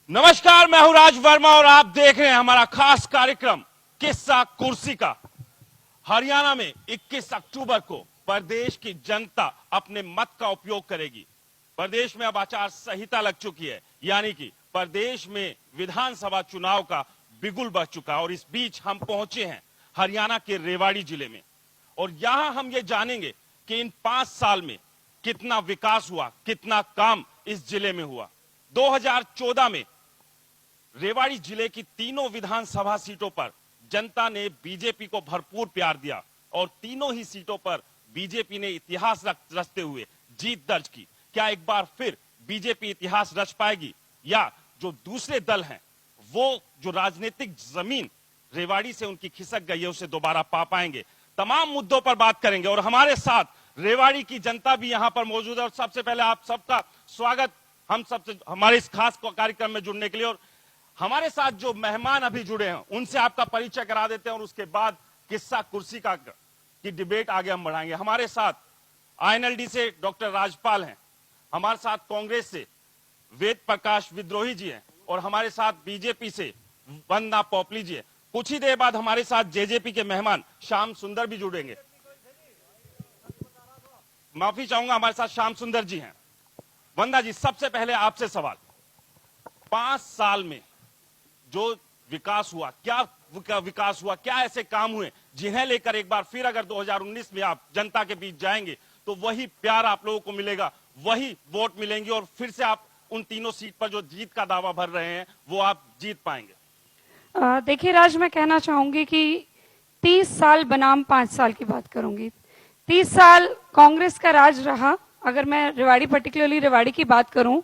नमस्कार, मैं हूं राज वर्मा और आप देख रहे हैं हमारा खास कार्यक्रम किस्सा कुर्सी का। हरियाणा में 21 अक्टूबर को प्रदेश की जनता अपने मत का उपयोग करेगी। प्रदेश में अब आचार संहिता लग चुकी है, यानी कि प्रदेश में विधानसभा चुनाव का बिगुल बज चुका है। और इस बीच हम पहुंचे हैं हरियाणा के रेवाड़ी जिले में और यहां हम ये जानेंगे कि इन 5 साल में कितना विकास हुआ, कितना काम इस जिले में हुआ। 2014 में रेवाड़ी जिले की तीनों विधानसभा सीटों पर जनता ने बीजेपी को भरपूर प्यार दिया और तीनों ही सीटों पर बीजेपी ने इतिहास रचते हुए जीत दर्ज की। क्या एक बार फिर बीजेपी इतिहास रच पाएगी या जो दूसरे दल हैं वो जो राजनीतिक जमीन रेवाड़ी से उनकी खिसक गई है उसे दोबारा पा पाएंगे? तमाम मुद्दों पर बात करेंगे और हमारे साथ रेवाड़ी की जनता भी यहां पर मौजूद है। और सबसे पहले आप सबका स्वागत हम सबसे हमारे इस खास कार्यक्रम में जुड़ने के लिए। और हमारे साथ जो मेहमान अभी जुड़े हैं उनसे आपका परिचय करा देते हैं और उसके बाद किस्सा कुर्सी की डिबेट आगे हम बढ़ाएंगे। हमारे साथ आईएनएलडी से डॉक्टर राजपाल हैं, हमारे साथ कांग्रेस से वेद प्रकाश विद्रोही जी हैं और हमारे साथ बीजेपी से वंदना पोपली जी हैं। कुछ ही देर बाद हमारे साथ जेजेपी के मेहमान श्याम सुंदर भी जुड़ेंगे। माफी चाहूंगा, हमारे साथ श्याम सुंदर जी हैं। वंदना जी, सबसे पहले आपसे सवाल, 5 साल में जो विकास हुआ, क्या विकास हुआ, क्या ऐसे काम हुए जिन्हें लेकर एक बार फिर अगर 2019 में आप जनता के बीच जाएंगे तो वही प्यार आप लोगों को मिलेगा, वही वोट मिलेंगे और फिर से आप उन तीनों सीट पर जो जीत का दावा भर रहे हैं वो आप जीत पाएंगे? देखिए राज, मैं कहना चाहूंगी कि 30 साल बनाम 5 साल की बात करूंगी। 30 साल कांग्रेस का राज रहा, अगर मैं रेवाड़ी पर्टिकुलरली रेवाड़ी की बात करूं,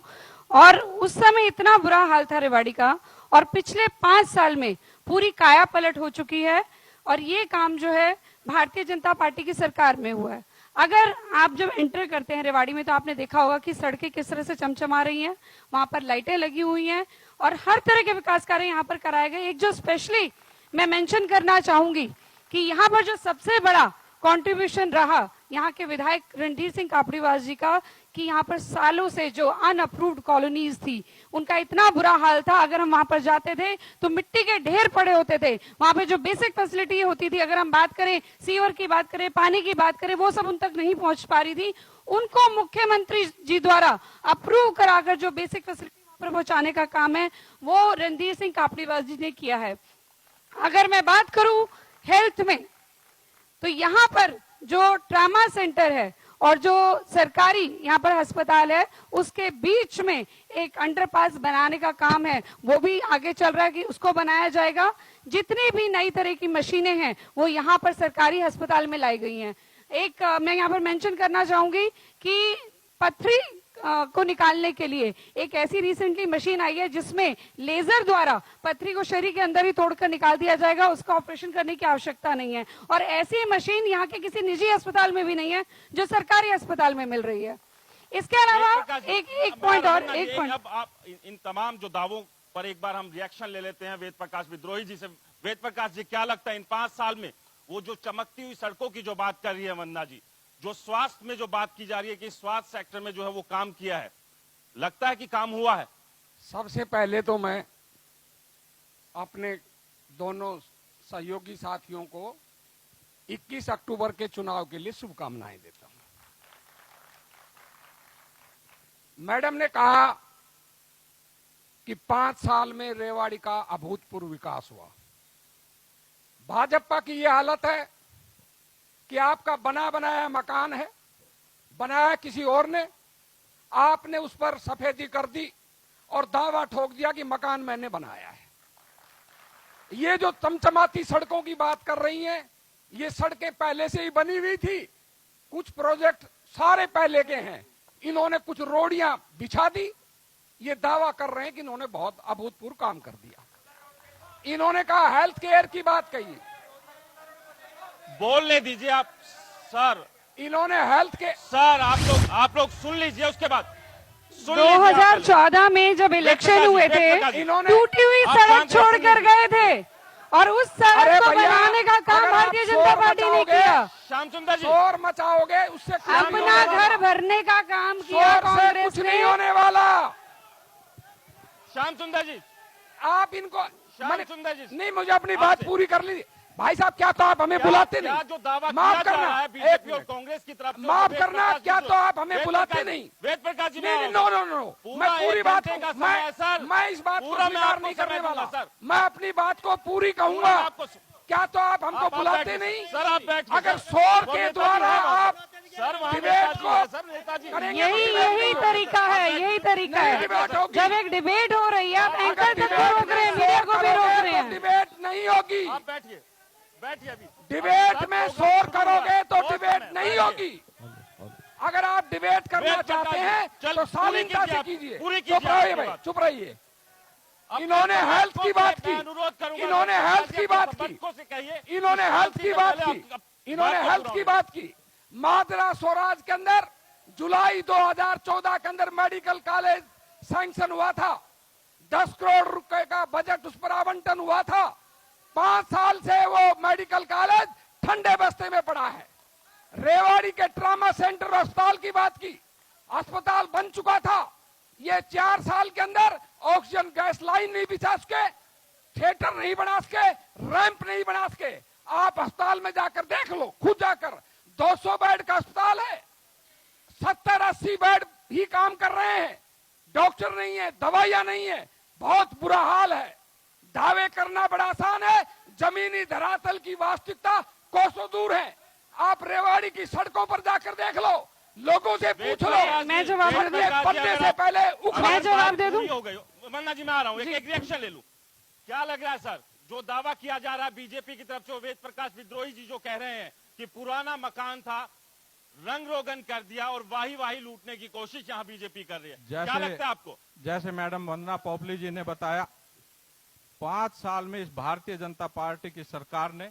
और उस समय इतना बुरा हाल था रेवाड़ी का, और पिछले 5 साल में पूरी काया पलट हो चुकी है। और ये काम जो है भारतीय जनता पार्टी की सरकार में हुआ है। अगर आप जब एंटर करते हैं रेवाड़ी में तो आपने देखा होगा कि सड़कें किस तरह से चमचमा रही हैं, वहां पर लाइटें लगी हुई हैं और हर तरह के विकास कार्य यहाँ पर कराए गए। एक जो स्पेशली मैं मेंशन करना चाहूंगी कि यहाँ पर जो सबसे बड़ा कंट्रीब्यूशन रहा यहाँ के विधायक रणधीर सिंह कापड़ीवास जी का, कि यहाँ पर सालों से जो अनअप्रूव्ड कॉलोनीज थी उनका इतना बुरा हाल था। अगर हम वहां पर जाते थे तो मिट्टी के ढेर पड़े होते थे। वहां पे जो बेसिक फैसिलिटी होती थी, अगर हम बात करें सीवर की बात करें, पानी की बात करें, वो सब उन तक नहीं पहुंच पा रही थी। उनको मुख्यमंत्री जी द्वारा अप्रूव कराकर जो बेसिक फैसिलिटी वहां पर पहुंचाने का काम है वो रणधीर सिंह कापड़ीवास जी ने किया है। अगर मैं बात करूं हेल्थ में, तो यहाँ पर जो ट्रामा सेंटर है और जो सरकारी यहाँ पर अस्पताल है उसके बीच में एक अंडरपास बनाने का काम है, वो भी आगे चल रहा है कि उसको बनाया जाएगा। जितनी भी नई तरह की मशीनें हैं वो यहाँ पर सरकारी अस्पताल में लाई गई हैं। एक मैं यहाँ पर मेंशन करना चाहूंगी कि पथरी को निकालने के लिए एक ऐसी रिसेंटली मशीन आई है जिसमें लेजर द्वारा पथरी को शरीर के अंदर ही तोड़कर निकाल दिया जाएगा, उसका ऑपरेशन करने की आवश्यकता नहीं है। और ऐसी मशीन यहाँ के किसी निजी अस्पताल में भी नहीं है जो सरकारी अस्पताल में मिल रही है। इसके अलावा एक पॉइंट और एक पॉइंट, अब आप इन तमाम जो दावों पर एक बार हम रिएक्शन ले लेते हैं वेद प्रकाश विद्रोही जी से। वेद प्रकाश जी, क्या लगता है इन 5 साल में वो जो चमकती हुई सड़कों की जो बात कर रही है वंदना जी, जो स्वास्थ्य में जो बात की जा रही है कि स्वास्थ्य सेक्टर में जो है वो काम किया है, लगता है कि काम हुआ है? सबसे पहले तो मैं अपने दोनों सहयोगी साथियों को 21 अक्टूबर के चुनाव के लिए शुभकामनाएं देता हूं। मैडम ने कहा कि 5 साल में रेवाड़ी का अभूतपूर्व विकास हुआ। भाजपा की यह हालत है कि आपका बना बनाया मकान है, बनाया किसी और ने, आपने उस पर सफेदी कर दी और दावा ठोक दिया कि मकान मैंने बनाया है। ये जो चमचमाती सड़कों की बात कर रही हैं, ये सड़कें पहले से ही बनी हुई थी, कुछ प्रोजेक्ट सारे पहले के हैं, इन्होंने कुछ रोडियां बिछा दी। ये दावा कर रहे हैं कि इन्होंने बहुत अभूतपूर्व काम कर दिया। इन्होंने कहा हेल्थ केयर की बात कही, बोलने दीजिए आप सर। इन्होंने हेल्थ के सर आप लोग सुन लीजिए, उसके बाद 2014 में जब इलेक्शन हुए थे टूटी हुई सड़क छोड़कर गए थे और उस सड़क को बनाने का काम भारतीय जनता पार्टी ने किया। श्याम सुंदर जी, शोर मचाओगे उससे अपना घर भरने का काम किया कांग्रेस कुछ ने। नहीं होने वाला। श्याम सुंदर जी, आप इनको श्याम सुंदर जी, नहीं, मुझे अपनी बात आपसे- पूरी कर ली। भाई साहब, क्या तो आप हमें बुलाते क्या नहीं? जो दावा माफ किया जा करना, रहा है एक बीजेपी और मिनट। कांग्रेस की तरफ से, माफ वेद करना, प्रकाश जी क्या जो- तो आप हमें वेद बुलाते प्रकाश- नहीं? वेद प्रकाश जी, नहीं, नो नो नो, पूरा मैं पूरी एक बात घंटे का को समय है, सर। मैं इस बात को पूरा मैं स्वीकार आपको नहीं करने समय वाला। दूंगा, सर। मैं अपनी बात को पूरी पूरा कहूंगा। मैं आपको- क्या तो आप हमको आप बुलाते बैठिए, नहीं? सर आप बैठिए, अगर सर। शोर वो के नेताजी द्वारा हैं वहाँ। आप सर वहाँ डिबेट नेताजी को हैं, सर नेताजी करेंगे, यही यही तरीका है, यही तरीका नहीं है। डिबेट होगी। जब एक डिबेट हो रही है, आप एंकर अगर तक को रोक रहे हैं, मीडिया को भी रोक रहे हैं। डिबेट नहीं होगी। आप बैठिए, बैठिए अभी। डिबेट सर, में प्रोग्राम शोर शुरू करोगे हुआ। तो बहुत डिबेट समय, नहीं बैठिए। होगी। अगर आप डिबेट करना वेद प्रकाश चाहते जी, हैं चल, तो पूरी शालीनता कीजिए से आप, कीजिए। पूरी चुप कीजिए रहिए आपकी भाई, बात। चुप रहिए। अपने इन्होंने दर्शकों हेल्थ की से बात मैं की। अनुरोध करूंगा, इन्होंने दर्शक हेल्थ की अपने बात की। प्रबंधकों से कहिए, इन्होंने हेल्थ की बात पहले की। आप- इन्होंने बात को हेल्थ पूरा की होने बात की। मादरा स्वराज के अंदर जुलाई 2014 के अंदर मेडिकल कॉलेज सैंक्शन हुआ था। 10 करोड़ रुपए का बजट उस पर आवंटन हुआ था। 5 साल से वो मेडिकल कॉलेज ठंडे बस्ते में पड़ा है। रेवाड़ी के ट्रामा सेंटर अस्पताल की बात की, अस्पताल बन चुका था। ये 4 साल के अंदर ऑक्सीजन गैस लाइन नहीं बिछा सके, थिएटर नहीं बना सके, रैंप नहीं बना सके। आप अस्पताल में जाकर देख लो, खुद जाकर। 200 बेड का अस्पताल है, 70-80 बेड ही काम कर रहे हैं। डॉक्टर नहीं है, दवाइयां नहीं है, बहुत बुरा हाल है। दावे करना बड़ा आसान है, जमीनी धरातल की वास्तविकता कोसों दूर है। आप रेवाड़ी की सड़कों पर जाकर देख लो, लोगों से पूछ लो। मैं जवाब दे दूं। सड़कें बनने से पहले उखड़ मैं जवाब दे दूं। पूरी हो गई। वन्ना जी मैं आ रहा हूँ, एक रिएक्शन ले लूं। क्या लग रहा है सर, जो दावा किया जा रहा है बीजेपी की तरफ से, वेद प्रकाश विद्रोही जी जो कह रहे हैं कि पुराना मकान था, रंग रोगन कर दिया और वाही वाही लूटने की कोशिश यहाँ बीजेपी कर रही है, क्या लगता है आपको? जैसे मैडम वंदना पोपली जी ने बताया, 5 साल में इस भारतीय जनता पार्टी की सरकार ने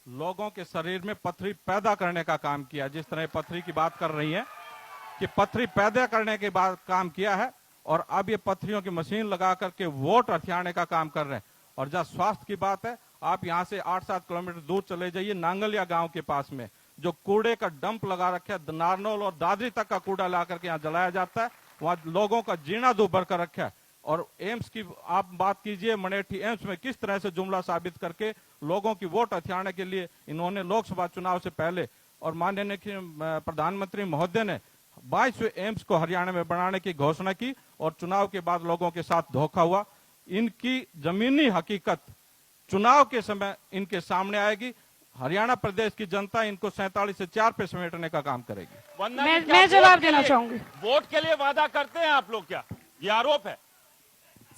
लोगों के शरीर में पथरी पैदा करने का काम किया। जिस तरह पथरी की बात कर रही है कि पथरी पैदा करने के बाद काम किया है, और अब ये पथरियों की मशीन लगा करके वोट हथियाने का काम कर रहे हैं। और जहाँ स्वास्थ्य की बात है, आप यहाँ से 8-7 किलोमीटर दूर चले जाइए, नांगलिया गांव के पास में जो कूड़े का डंप लगा रखा है, नारनौल और दादरी तक का कूड़ा ला करके यहाँ जलाया जाता है, वहाँ लोगों का जीना दुभर कर रखा है। और एम्स की आप बात कीजिए, मनेठी एम्स में किस तरह से जुमला साबित करके लोगों की वोट हथियाने के लिए इन्होंने लोकसभा चुनाव से पहले और माननीय प्रधानमंत्री महोदय ने 22वें एम्स को हरियाणा में बनाने की घोषणा की, और चुनाव के बाद लोगों के साथ धोखा हुआ। इनकी जमीनी हकीकत चुनाव के समय इनके सामने आएगी। हरियाणा प्रदेश की जनता इनको 47 से 4 पे समेटने का काम करेगी। वन्ना जी, क्या मैं वोट जवाब के देना लिए- चाहूंगी। वोट के लिए वादा करते हैं आप लोग क्या? ये आरोप है।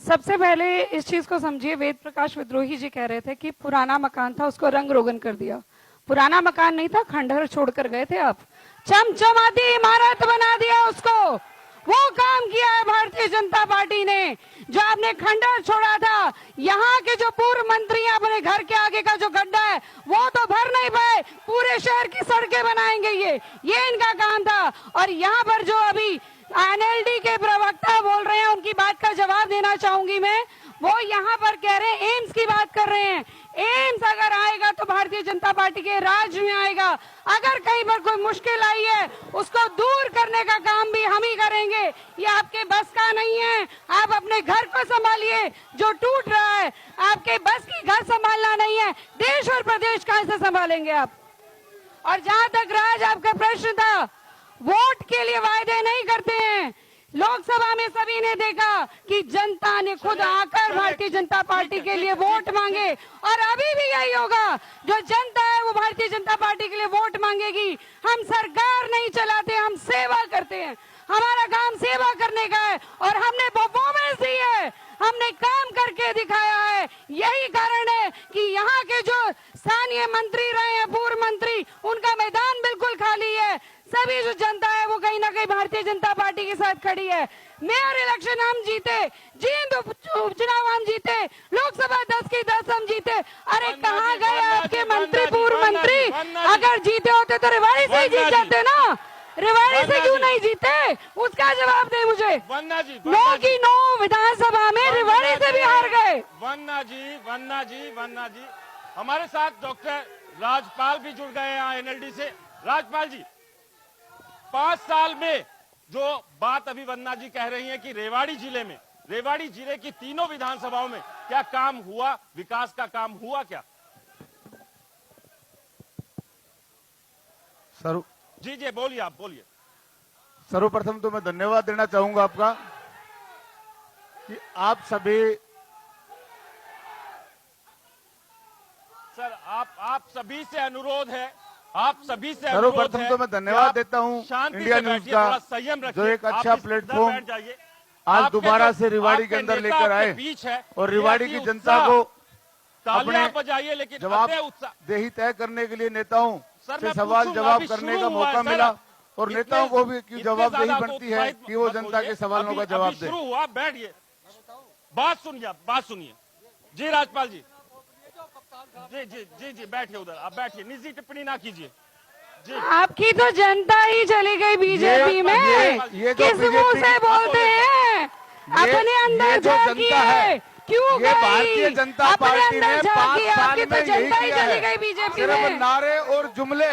सबसे पहले इस चीज को समझिए, वेद प्रकाश विद्रोही जी कह रहे थे कि पुराना मकान था, उसको रंग रोगन कर दिया। पुराना मकान नहीं था, खंडहर छोड़कर गए थे आप, चमचमाती इमारत बना दिया उसको। वो काम किया है भारतीय जनता पार्टी ने। जो आपने खंडहर छोड़ा था, यहाँ के जो पूर्व मंत्री हैं, अपने घर के आगे का जो गड्ढा है वो तो भर नहीं पाए, पूरे शहर की सड़कें बनाएंगे, ये इनका काम था। और यहाँ पर जो अभी एनएलडी के प्रवक्ता बोल रहे हैं, उनकी बात का जवाब देना चाहूंगी मैं। वो यहाँ पर कह रहे हैं, एम्स की बात कर रहे हैं। एम्स अगर आएगा तो भारतीय जनता पार्टी के राज में आएगा। अगर कहीं पर कोई मुश्किल आई है, उसको दूर करने का काम भी हम ही करेंगे। ये आपके बस का नहीं है। आप अपने घर को संभालिए जो टूट रहा है। आपके बस की घर संभालना नहीं है, देश और प्रदेश कहां से संभालेंगे आप? और जहां तक राज आपका प्रश्न था, वोट के लिए वायदे नहीं करते हैं। लोकसभा में सभी ने देखा कि जनता ने खुद आकर भारतीय जनता पार्टी के लिए वोट मांगे, और अभी भी यही होगा। जो जनता है वो भारतीय जनता पार्टी के लिए वोट मांगेगी। हम सरकार नहीं चलाते, हम सेवा करते हैं। हमारा काम सेवा करने का है, और हमने परफॉर्मेंस दी है, हमने काम करके दिखाया है। यही कारण है कि यहाँ के जो स्थानीय मंत्री रहे हैं, पूर्व मंत्री, उनका मैदान बिल्कुल खाली है। सभी जो जनता है वो कहीं ना कहीं भारतीय जनता पार्टी के साथ खड़ी है। मेयर इलेक्शन हम जीते, जींद उपचुनाव हम जीते, लोकसभा 10 की 10 हम जीते। अरे कहाँ गए आपके मंत्री, पूर्व मंत्री? अगर जीते होते तो रेवाड़ी से ही जीत जाते ना। रेवाड़ी से क्यों नहीं जीते, उसका जवाब दे मुझे। वन्ना जी, 9 की 9 विधानसभा में रेवाड़ी से भी हार गए। वन्ना जी, हमारे साथ डॉक्टर राजपाल भी जुड़ गए हैं एनएलडी से। राजपाल जी, 5 साल में जो बात अभी वन्ना जी कह रही हैं कि रेवाड़ी जिले में रेवाड़ी जिले की तीनों विधानसभाओं में क्या काम हुआ, विकास का काम हुआ क्या? जी जी बोलिए, आप बोलिए। सर्वप्रथम तो मैं धन्यवाद देना चाहूंगा आपका कि आप सभी सर आप सभी से अनुरोध है, आप सभी से अनुरोध सर्वप्रथम है तो मैं कि धन्यवाद आप देता हूं शांति इंडिया से न्यूज बैठिए, का, थोड़ा संयम रखिए। जो एक आप अच्छा इस इधर प्लेटफॉर्म बैठ जाइए। आज आपके दोबारा जो- से रेवाड़ी के आपके अंदर नेता लेकर आपके आए बीच है, और रेवाड़ी की जनता को तालियां अपने बजाइए, लेकिन जवाब अतः उत्साह। देही तय करने के लिए नेताओं सर, से मैं सवाल पूछूंगा, जवाब अभी करने शुरू का हुआ है, मौका सर। मिला और इतने- नेताओं को भी इतने जवाबदेही ज्यादा बनती है उत्साहित कि वो मत जनता होइए। के सवालों का अभी जवाब दे। शुरू हुआ, बैठिए, बात सुनिए, आप बात सुनिए। जी राजपाल जी, जी जी जी जी बैठिए, उधर आप बैठिए, निजी टिप्पणी ना कीजिए। जी आपकी तो जनता ही चली गई बीजेपी में। ये जो किस मुंह बीजेपी से की- बोलते हैं? अपने अंदर ये जो जनता है, झांकिए, क्यों ये गई? भारतीय जनता अपने पार्टी ने अंदर 5 झांकिए, साल आपकी में तो यही जनता ही किया चली है। गई बीजेपी सिर्फ में। नारे और जुमले,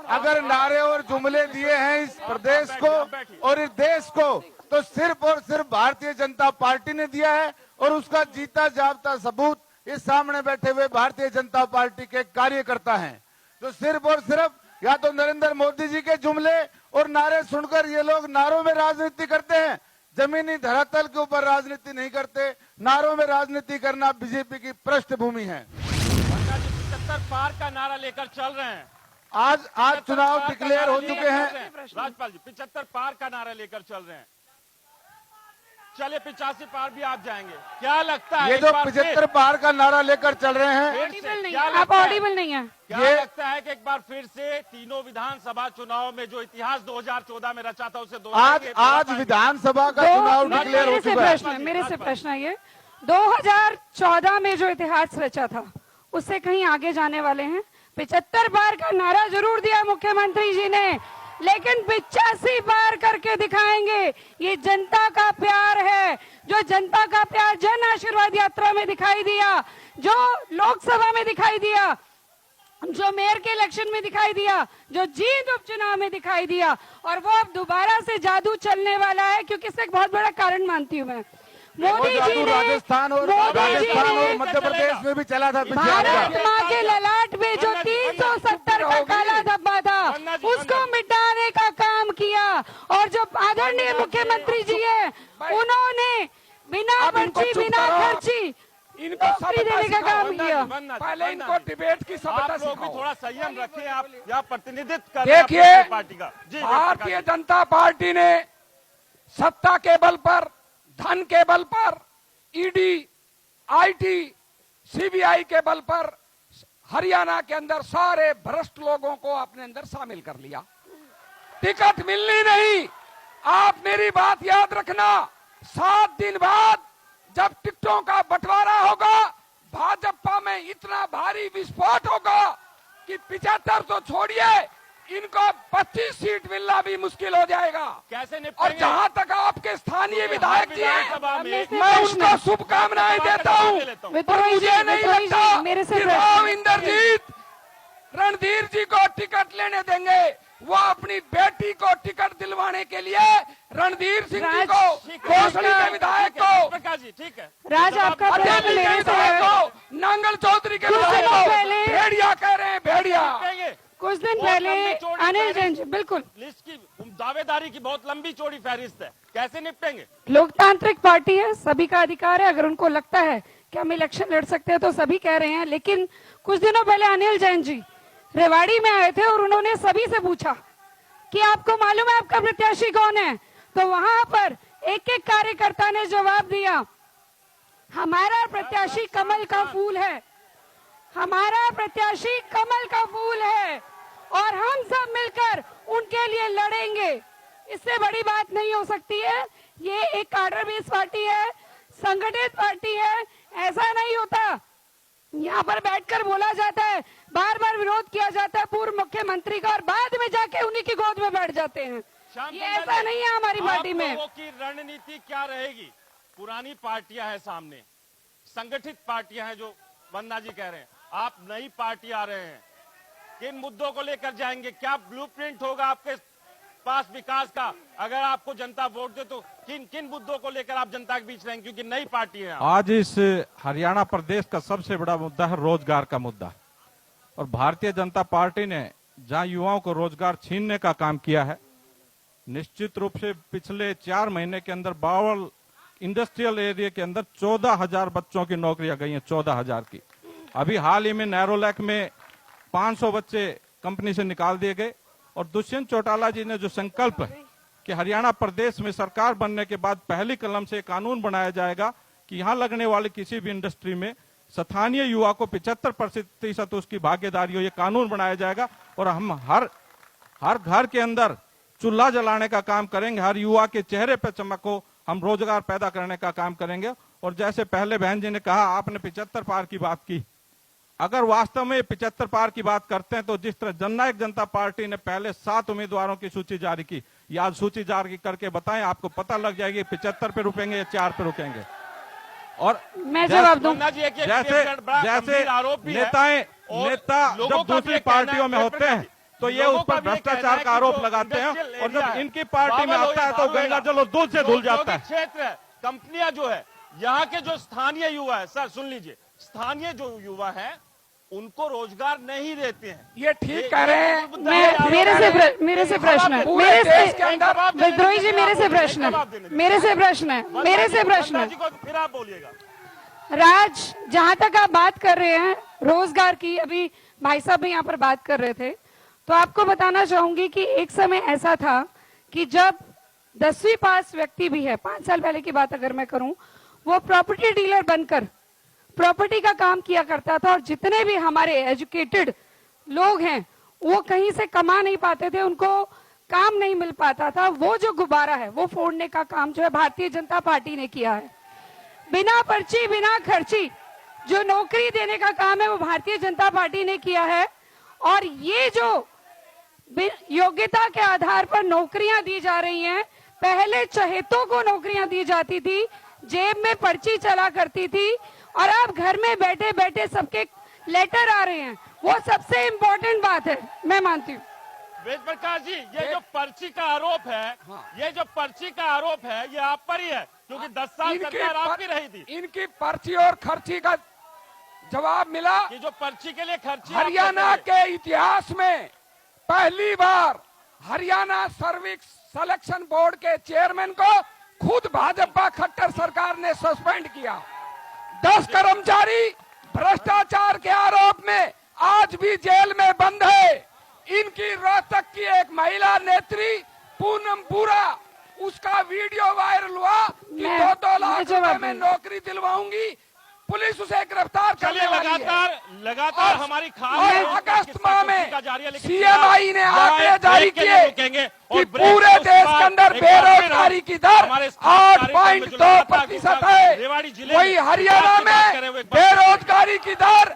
अगर नारे और जुमले दिए हैं इस प्रदेश को और इस देश को, तो सिर्फ और सिर्फ भारतीय जनता पार्टी ने दिया है और उसका जीता जागता सबूत इस सामने बैठे हुए भारतीय जनता पार्टी के कार्यकर्ता हैं, जो सिर्फ और सिर्फ या तो नरेंद्र मोदी जी के जुमले और नारे सुनकर ये लोग नारों में राजनीति करते हैं, जमीनी धरातल के ऊपर राजनीति नहीं करते। नारों में राजनीति करना बीजेपी की पृष्ठभूमि है। 75 पार का नारा लेकर चल रहे हैं। आज चुनाव डिक्लेयर हो चुके हैं। राजपाल जी 75 पार का नारा लेकर चल रहे हैं। चले 85 पार भी आप जाएंगे, क्या लगता है? ये एक जो बार 75 पार का नारा लेकर चल रहे हैं, फिर ऑडिबल से नहीं क्या है, आप लगता है? ऑडिबल नहीं है। क्या ये- लगता है कि एक बार फिर से तीनों विधानसभा चुनाव में जो इतिहास 2014 में रचा था उसे आज दोहराएंगे? आज विधानसभा का चुनाव डिक्लेयर हो चुका है। मेरे से प्रश्न है ये 2014 में जो इतिहास रचा था उससे कहीं आगे जाने वाले हैं। 75 बार का नारा जरूर दिया मुख्यमंत्री जी ने, लेकिन 85 बार करके दिखाएंगे। ये जनता का प्यार है, जो जनता का प्यार जन आशीर्वाद यात्रा में दिखाई दिया, जो लोकसभा में दिखाई दिया, जो मेयर के इलेक्शन में दिखाई दिया, जो जींद उपचुनाव में दिखाई दिया, और वो अब दोबारा से जादू चलने वाला है। क्योंकि इसका एक बहुत बड़ा कारण मानती हूँ मैं, मोदी जी ने राजस्थान और मध्य प्रदेश में भी चला था। भारत माँ के ललाट में जो 370 का काला धब्बा था उसको मिटाने का काम किया। और जो आदरणीय मुख्यमंत्री जी है, उन्होंने बिना अब इनको पर्ची चुप बिना करो। खर्ची इनको नौकरी देने का काम किया। पहले इनको डिबेट की सभ्यता आप लोग भी सिखाओ। थोड़ा संयम रखें, आप यहाँ प्रतिनिधित्व कर रहे हैं देखिए, अपनी पार्टी का। जी भारतीय जनता पार्टी ने सत्ता के बल पर, धन के बल पर, ईडी, आईटी, सीबीआई के बल पर हरियाणा के अंदर सारे भ्रष्ट लोगों को अपने अंदर शामिल कर लिया। टिकट मिलनी नहीं। आप मेरी बात याद रखना, 7 दिन बाद जब टिकटों का बंटवारा होगा, भाजपा में इतना भारी विस्फोट होगा कि 75 तो छोड़िए, इनको 25 सीट मिलना भी मुश्किल हो जाएगा। कैसे और निपटेंगे? जहां तक आपके स्थानीय विधायक जी हैं, विधानसभा में मैं उनको शुभकामनाएं देता हूं, पर मुझे नहीं लगता मेरे से कि प्रश्न- राव इंद्रजीत रणधीर जी को टिकट लेने देंगे। वो अपनी बेटी को टिकट दिलवाने के लिए रणधीर सिंह जी को, घोषणी के विधायक को, प्रकाश जी ठीक है। राज, आपका जवाब प्रश्न अटेली के मेरे से विधायक है। को, नांगल चौधरी के कुछ विधायक दिनों को पहले- भेड़िया कह रहे हैं, भेड़िया। निपटेंगे। कुछ दिन बहुत पहले लंबी चौड़ी अनिल फहरिस्त- जैन जी, बिल्कुल लिस्ट की दावेदारी की बहुत लंबी चौड़ी फहरिस्त है, कैसे निपटेंगे? लोकतांत्रिक पार्टी है, सभी का अधिकार है। अगर उनको लगता है कि हम इलेक्शन लड़ सकते हैं तो सभी कह रहे हैं। लेकिन कुछ दिनों पहले अनिल जैन जी रेवाड़ी में आए थे और उन्होंने सभी से पूछा कि आपको मालूम है आपका प्रत्याशी कौन है? तो वहां पर एक एक कार्यकर्ता ने जवाब दिया, हमारा प्रत्याशी कमल का फूल है, हमारा प्रत्याशी कमल का फूल है और हम सब मिलकर उनके लिए लड़ेंगे। इससे बड़ी बात नहीं हो सकती है। ये एक कार्डर बेस पार्टी है, संगठित पार्टी है। ऐसा नहीं होता यहाँ पर बैठकर बोला जाता है, बार बार विरोध किया जाता है पूर्व मुख्यमंत्री का और बाद में जाके उन्हीं की गोद में बैठ जाते हैं। श्याम ये सुंदर ऐसा जी, नहीं है हमारी पार्टी आप में। लोगों की रणनीति क्या रहेगी? पुरानी पार्टियां हैं सामने, संगठित पार्टियां हैं जो वंदना जी कह रहे हैं, आप नई पार्टी आ रहे हैं, किन मुद्दों को लेकर जाएंगे? क्या ब्लूप्रिंट होगा आपके पास विकास का अगर आपको जनता वोट दे तो किन किन मुद्दों को लेकर आप जनता के बीच रहेंगे, क्योंकि नई पार्टी है आप। आज इस हरियाणा प्रदेश का सबसे बड़ा मुद्दा है रोजगार का मुद्दा। और भारतीय जनता पार्टी ने जहां युवाओं को रोजगार छीनने का काम किया है, निश्चित रूप से पिछले 4 महीने के अंदर बावल इंडस्ट्रियल एरिया के अंदर 14,000 बच्चों की नौकरियां गई हैं, 14,000 की। अभी हाल ही में नैरोलैक में 500 बच्चे कंपनी से निकाल दिए गए। और दुष्यंत चौटाला जी ने जो संकल्प है कि हरियाणा प्रदेश में सरकार बनने के बाद पहली कलम से कानून बनाया जाएगा कि यहां लगने वाली किसी भी इंडस्ट्री में स्थानीय युवा को 75% उसकी भागीदारी हो, ये कानून बनाया जाएगा। और हम हर घर के अंदर चूल्हा जलाने का काम करेंगे, हर युवा के चेहरे पर चमक हो, हम रोजगार पैदा करने का काम करेंगे। और जैसे पहले बहन जी ने कहा, आपने 75 पार की बात की, अगर वास्तव में 75 पार की बात करते हैं तो जिस तरह जननायक जनता पार्टी ने पहले 7 उम्मीदवारों की सूची जारी की, या सूची जारी करके बताएं, आपको पता लग जाएगी 75 पे रुकेंगे या 4 पे रुकेंगे। और मैं जवाब दूं। जैसे नेता जब दूसरी पार्टियों में होते हैं तो ये उस पर भ्रष्टाचार का आरोप लगाते हैं, और जब इनकी पार्टी में आता है तो गंगा जल और दूध से धुल जाता है। क्षेत्र है, कंपनियां जो है, यहाँ के जो स्थानीय युवा है, सर सुन लीजिए, स्थानीय जो युवा है उनको रोजगार नहीं देते हैं। ये ठीक कह रहे हैं। मेरे से प्रश्न है, विद्रोही जी मेरे से प्रश्न है, फिर आप बोलिएगा। राज, जहां तक आप बात कर रहे हैं रोजगार की, अभी भाई साहब भी यहाँ पर बात कर रहे थे, तो आपको बताना चाहूंगी कि एक समय ऐसा था कि जब 10वीं पास व्यक्ति भी है, 5 साल पहले की बात अगर मैं करूं, वो प्रॉपर्टी डीलर बनकर प्रॉपर्टी का काम किया करता था। और जितने भी हमारे एजुकेटेड लोग हैं वो कहीं से कमा नहीं पाते थे, उनको काम नहीं मिल पाता था। वो जो गुब्बारा है वो फोड़ने का काम जो है भारतीय जनता पार्टी ने किया है। बिना पर्ची बिना खर्ची जो नौकरी देने का काम है वो भारतीय जनता पार्टी ने किया है। और ये जो योग्यता के आधार पर नौकरियां दी जा रही हैं, पहले चहेतों को नौकरियां दी जाती थी, जेब में पर्ची चला करती थी, और अब घर में बैठे बैठे सबके लेटर आ रहे हैं। वो सबसे इम्पोर्टेंट बात है, मैं मानती हूँ। वेद प्रकाश जी, ये जो पर्ची का आरोप है, ये जो पर्ची का आरोप है, ये आप पर ही है, क्योंकि 10 साल सरकार आपकी रही थी। इनकी पर्ची और खर्ची का जवाब मिला कि जो पर्ची के लिए खर्ची हरियाणा के इतिहास में पहली बार हरियाणा सर्विस सिलेक्शन बोर्ड के चेयरमैन को खुद भाजपा खट्टर सरकार ने सस्पेंड किया। 10 कर्मचारी भ्रष्टाचार के आरोप में आज भी जेल में बंद है। इनकी रोहतक की एक महिला नेत्री पूनम पूरा, उसका वीडियो वायरल हुआ कि 2-2 लाख रुपए में नौकरी दिलवाऊंगी, पुलिस उसे गिरफ्तार करने वाली है। लगातार हमारी और अगस्त माह में सीएमआई ने आंकड़े जारी किए कि पूरे देश के अंदर बेरोजगारी की दर 8.2% है। वही हरियाणा में बेरोजगारी की दर